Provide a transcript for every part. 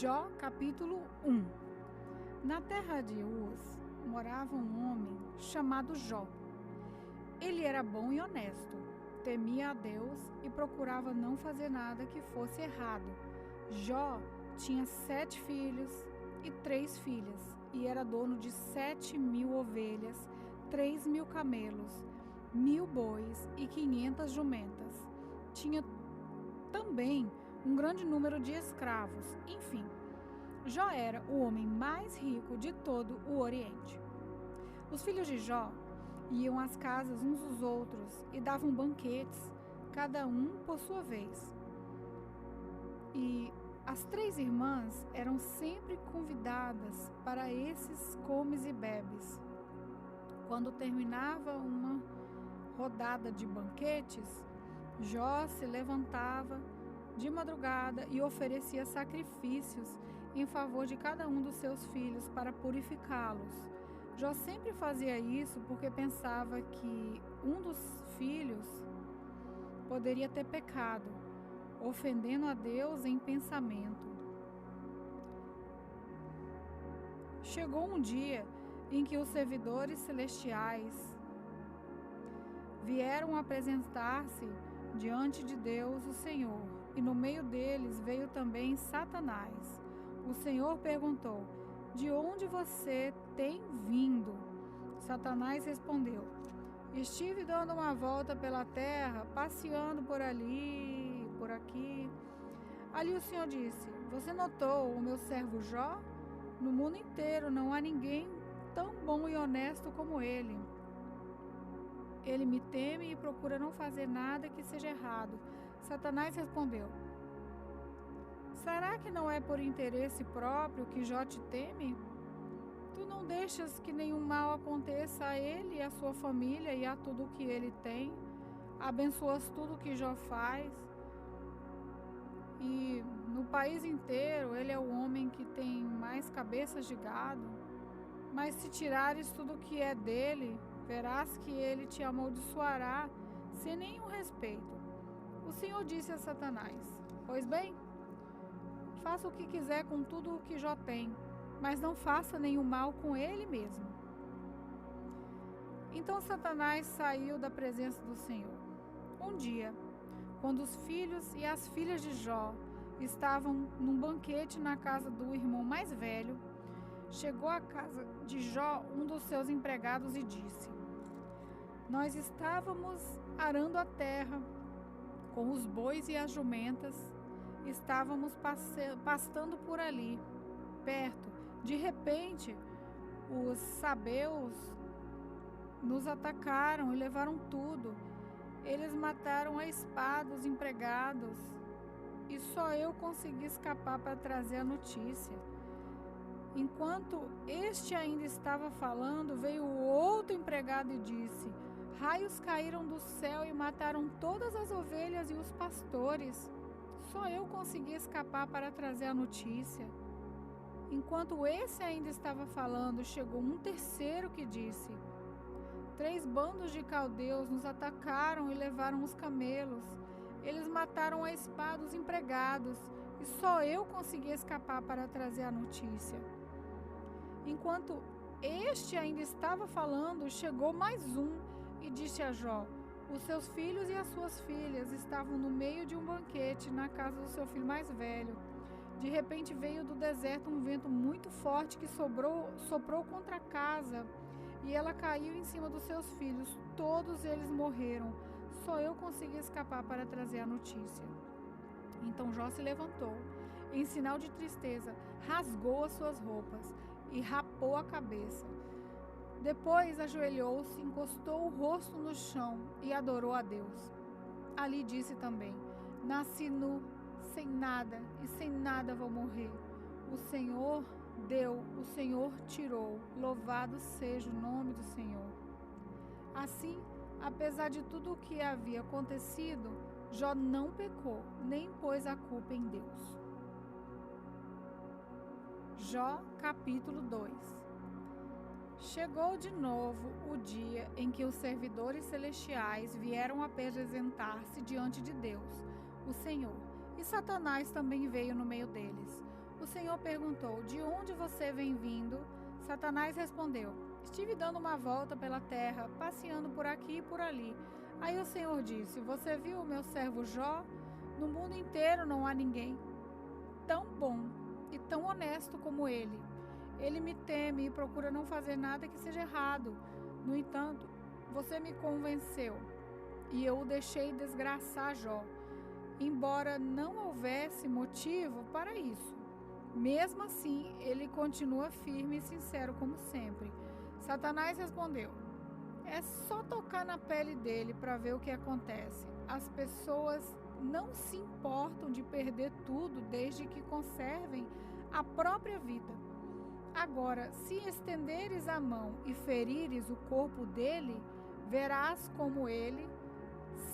Jó, capítulo 1. Na terra de Uz morava um homem chamado Jó. Ele era bom e honesto, temia a Deus e procurava não fazer nada que fosse errado. Jó tinha 7 filhos e 3 filhas, e era dono de 7.000 ovelhas, 3.000 camelos, 1.000 bois e 500 jumentas. Tinha também um grande número de escravos. Enfim, Jó era o homem mais rico de todo o Oriente. Os filhos de Jó iam às casas uns dos outros e davam banquetes, cada um por sua vez. E as 3 irmãs eram sempre convidadas para esses comes e bebes. Quando terminava uma rodada de banquetes, Jó se levantava de madrugada e oferecia sacrifícios em favor de cada um dos seus filhos para purificá-los. Jó sempre fazia isso porque pensava que um dos filhos poderia ter pecado, ofendendo a Deus em pensamento. Chegou um dia em que os servidores celestiais vieram apresentar-se diante de Deus, o Senhor, e no meio deles veio também Satanás. O Senhor perguntou: "De onde você tem vindo?" Satanás respondeu: "Estive dando uma volta pela terra, passeando por ali, por aqui." Ali o Senhor disse: "Você notou o meu servo Jó? No mundo inteiro não há ninguém tão bom e honesto como ele. Ele me teme e procura não fazer nada que seja errado." Satanás respondeu: "Será que não é por interesse próprio que Jó te teme? Tu não deixas que nenhum mal aconteça a ele e à sua família e a tudo o que ele tem. Abençoas tudo o que Jó faz. E no país inteiro ele é o homem que tem mais cabeças de gado. Mas se tirares tudo o que é dele, verás que ele te amaldiçoará sem nenhum respeito." O Senhor disse a Satanás: "Pois bem, faça o que quiser com tudo o que Jó tem, mas não faça nenhum mal com ele mesmo." Então Satanás saiu da presença do Senhor. Um dia, quando os filhos e as filhas de Jó estavam num banquete na casa do irmão mais velho, chegou à casa de Jó um dos seus empregados e disse: "Nós estávamos arando a terra com os bois e as jumentas, estávamos pastando por ali, perto. De repente, os sabeus nos atacaram e levaram tudo. Eles mataram a espada os empregados e só eu consegui escapar para trazer a notícia." Enquanto este ainda estava falando, veio outro empregado e disse: "Raios caíram do céu e mataram todas as ovelhas e os pastores. Só eu consegui escapar para trazer a notícia." Enquanto esse ainda estava falando, chegou um terceiro que disse: "3 bandos de caldeus nos atacaram e levaram os camelos. Eles mataram a espada os empregados e só eu consegui escapar para trazer a notícia." Enquanto este ainda estava falando, chegou mais um e disse a Jó: "Os seus filhos e as suas filhas estavam no meio de um banquete na casa do seu filho mais velho. De repente veio do deserto um vento muito forte que soprou contra a casa e ela caiu em cima dos seus filhos. Todos eles morreram. Só eu consegui escapar para trazer a notícia." Então Jó se levantou, em sinal de tristeza, rasgou as suas roupas e rapou a cabeça. Depois ajoelhou-se, encostou o rosto no chão e adorou a Deus. Ali disse também: "Nasci nu, sem nada, e sem nada vou morrer. O Senhor deu, o Senhor tirou. Louvado seja o nome do Senhor." Assim, apesar de tudo o que havia acontecido, Jó não pecou, nem pôs a culpa em Deus. Jó, capítulo 2. Chegou de novo o dia em que os servidores celestiais vieram apresentar-se diante de Deus, o Senhor, e Satanás também veio no meio deles. O Senhor perguntou: de onde você vem vindo? Satanás respondeu: estive dando uma volta pela terra, passeando por aqui e por ali. Aí o Senhor disse: você viu o meu servo Jó? No mundo inteiro não há ninguém tão bom e tão honesto como ele. Ele me teme e procura não fazer nada que seja errado. No entanto, você me convenceu e eu o deixei desgraçar Jó, embora não houvesse motivo para isso. Mesmo assim, ele continua firme e sincero como sempre. Satanás respondeu: é só tocar na pele dele para ver o que acontece. As pessoas não se importam de perder tudo desde que conservem a própria vida. Agora, se estenderes a mão e ferires o corpo dele, verás como ele,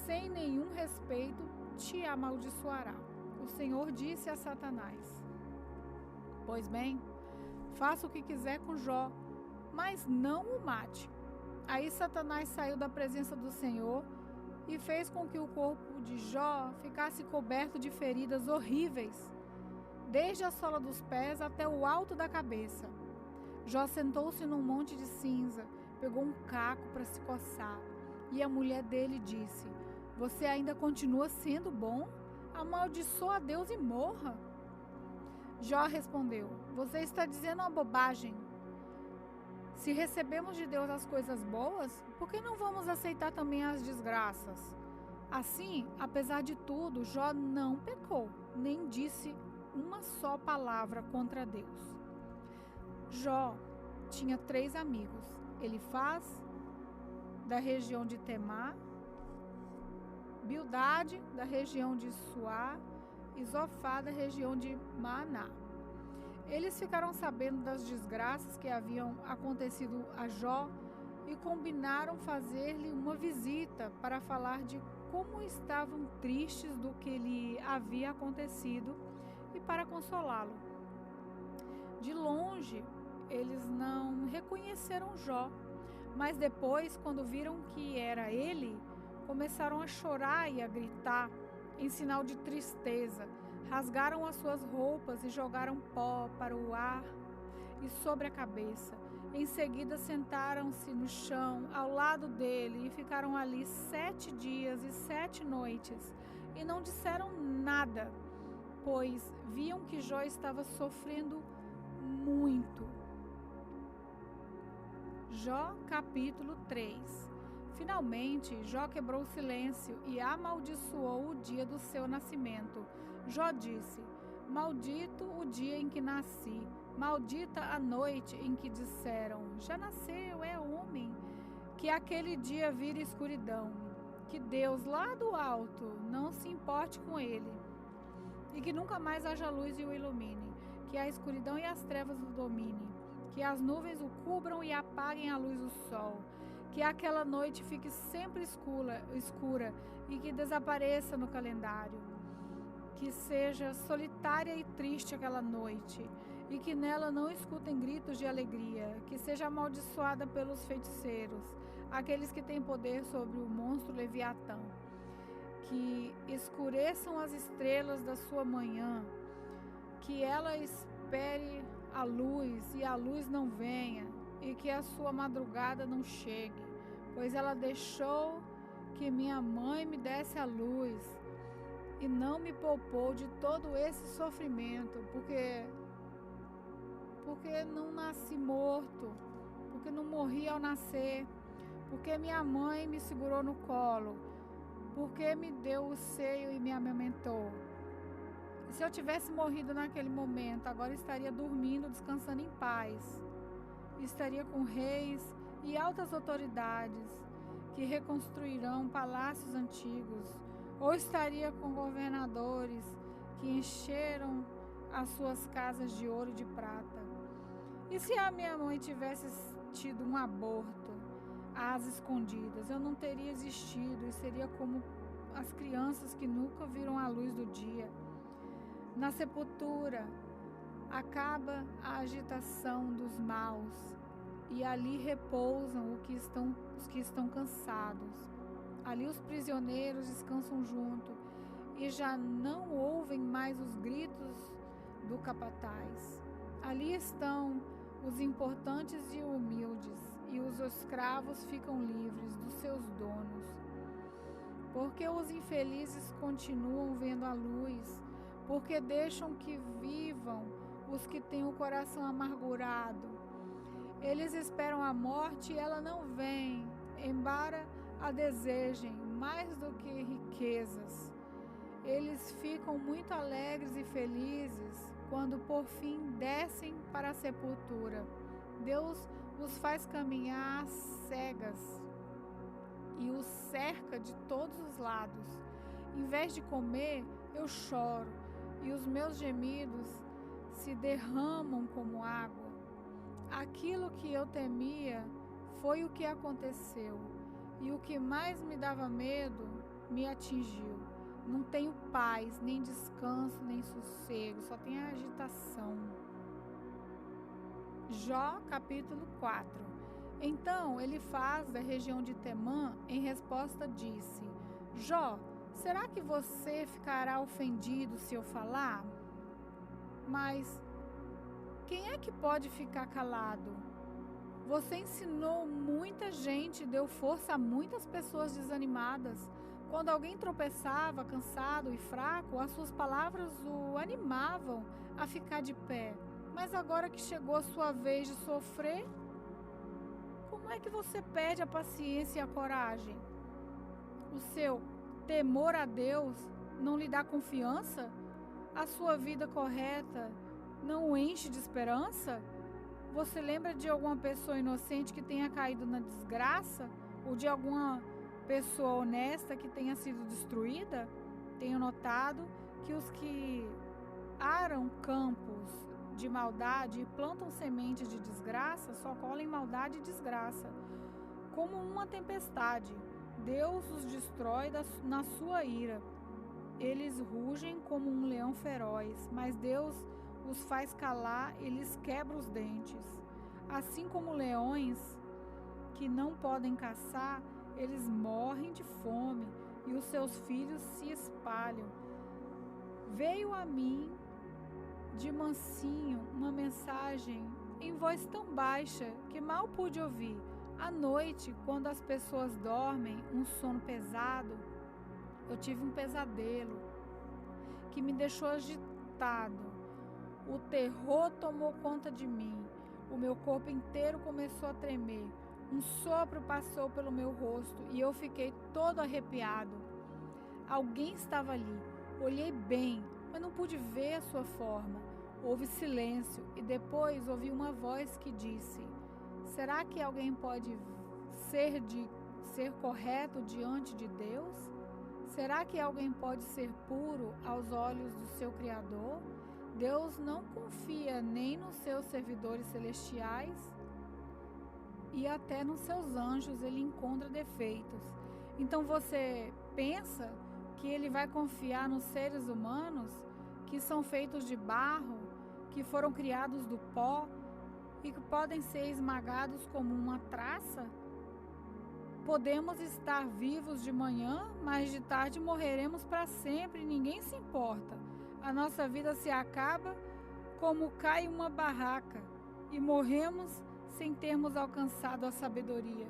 sem nenhum respeito, te amaldiçoará. O Senhor disse a Satanás: pois bem, faça o que quiser com Jó, mas não o mate. Aí Satanás saiu da presença do Senhor e fez com que o corpo de Jó ficasse coberto de feridas horríveis, desde a sola dos pés até o alto da cabeça. Jó sentou-se num monte de cinza, pegou um caco para se coçar, e a mulher dele disse: você ainda continua sendo bom? Amaldiçoa a Deus e morra. Jó respondeu: você está dizendo uma bobagem. Se recebemos de Deus as coisas boas, por que não vamos aceitar também as desgraças? Assim, apesar de tudo, Jó não pecou, nem disse uma só palavra contra Deus. Jó tinha 3 amigos: Elifaz, da região de Temá, Bildade, da região de Suá, e Zofá, da região de Maaná. Eles ficaram sabendo das desgraças que haviam acontecido a Jó e combinaram fazer-lhe uma visita para falar de como estavam tristes do que lhe havia acontecido e para consolá-lo. De longe, eles não reconheceram Jó, mas depois, quando viram que era ele, começaram a chorar e a gritar em sinal de tristeza. Rasgaram as suas roupas e jogaram pó para o ar e sobre a cabeça. Em seguida sentaram-se no chão ao lado dele e ficaram ali 7 dias e 7 noites e não disseram nada, pois viam que Jó estava sofrendo muito. Jó capítulo 3. Finalmente, Jó quebrou o silêncio e amaldiçoou o dia do seu nascimento. Jó disse: maldito o dia em que nasci, maldita a noite em que disseram: já nasceu, é homem. Que aquele dia vire escuridão, que Deus lá do alto não se importe com ele, e que nunca mais haja luz e o ilumine, que a escuridão e as trevas o domine, que as nuvens o cubram e apaguem a luz do sol, que aquela noite fique sempre escura e que desapareça no calendário, que seja solitária e triste aquela noite, e que nela não escutem gritos de alegria, que seja amaldiçoada pelos feiticeiros, aqueles que têm poder sobre o monstro Leviatã, que escureçam as estrelas da sua manhã, que ela espere a luz e a luz não venha, e que a sua madrugada não chegue, pois ela deixou que minha mãe me desse a luz e não me poupou de todo esse sofrimento, porque não nasci morto, porque não morri ao nascer, porque minha mãe me segurou no colo, porque me deu o seio e me amamentou. Se eu tivesse morrido naquele momento, agora estaria dormindo, descansando em paz. Estaria com reis e altas autoridades que reconstruirão palácios antigos, ou estaria com governadores que encheram as suas casas de ouro e de prata. E se a minha mãe tivesse tido um aborto às escondidas, eu não teria existido e seria como as crianças que nunca viram a luz do dia. Na sepultura acaba a agitação dos maus e ali repousam os que estão cansados. Ali os prisioneiros descansam junto e já não ouvem mais os gritos do capataz. Ali estão os importantes e humildes, e os escravos ficam livres dos seus donos. Porque os infelizes continuam vendo a luz, porque deixam que vivam os que têm o coração amargurado. Eles esperam a morte e ela não vem, embora a desejem mais do que riquezas. Eles ficam muito alegres e felizes quando por fim descem para a sepultura. Deus os faz caminhar às cegas e os cerca de todos os lados. Em vez de comer, eu choro, e os meus gemidos se derramam como água. Aquilo que eu temia foi o que aconteceu, e o que mais me dava medo me atingiu. Não tenho paz, nem descanso, nem sossego, só tenho agitação. Jó, capítulo 4. Então Elifaz, da região de Temã, em resposta disse: Jó, será que você ficará ofendido se eu falar? Mas quem é que pode ficar calado? Você ensinou muita gente, deu força a muitas pessoas desanimadas. Quando alguém tropeçava, cansado e fraco, as suas palavras o animavam a ficar de pé. Mas agora que chegou a sua vez de sofrer, como é que você perde a paciência e a coragem? O seu temor a Deus não lhe dá confiança? A sua vida correta não o enche de esperança? Você lembra de alguma pessoa inocente que tenha caído na desgraça? Ou de alguma pessoa honesta que tenha sido destruída? Tenho notado que os que aram campos de maldade e plantam sementes de desgraça só colhem maldade e desgraça. Como uma tempestade, Deus os destrói na sua ira. Eles rugem como um leão feroz, mas Deus os faz calar e lhes quebra os dentes. Assim como leões que não podem caçar, eles morrem de fome e os seus filhos se espalham. Veio a mim de mansinho uma mensagem em voz tão baixa que mal pude ouvir. À noite, quando as pessoas dormem um sono pesado, eu tive um pesadelo que me deixou agitado. O terror tomou conta de mim. O meu corpo inteiro começou a tremer. Um sopro passou pelo meu rosto e eu fiquei todo arrepiado. Alguém estava ali. Olhei bem, mas não pude ver a sua forma. Houve silêncio e depois ouvi uma voz que disse: será que alguém pode ser correto diante de Deus? Será que alguém pode ser puro aos olhos do seu Criador? Deus não confia nem nos seus servidores celestiais e até nos seus anjos ele encontra defeitos. Então você pensa que ele vai confiar nos seres humanos que são feitos de barro, que foram criados do pó e que podem ser esmagados como uma traça? Podemos estar vivos de manhã, mas de tarde morreremos para sempre e ninguém se importa. A nossa vida se acaba como cai uma barraca e morremos sem termos alcançado a sabedoria.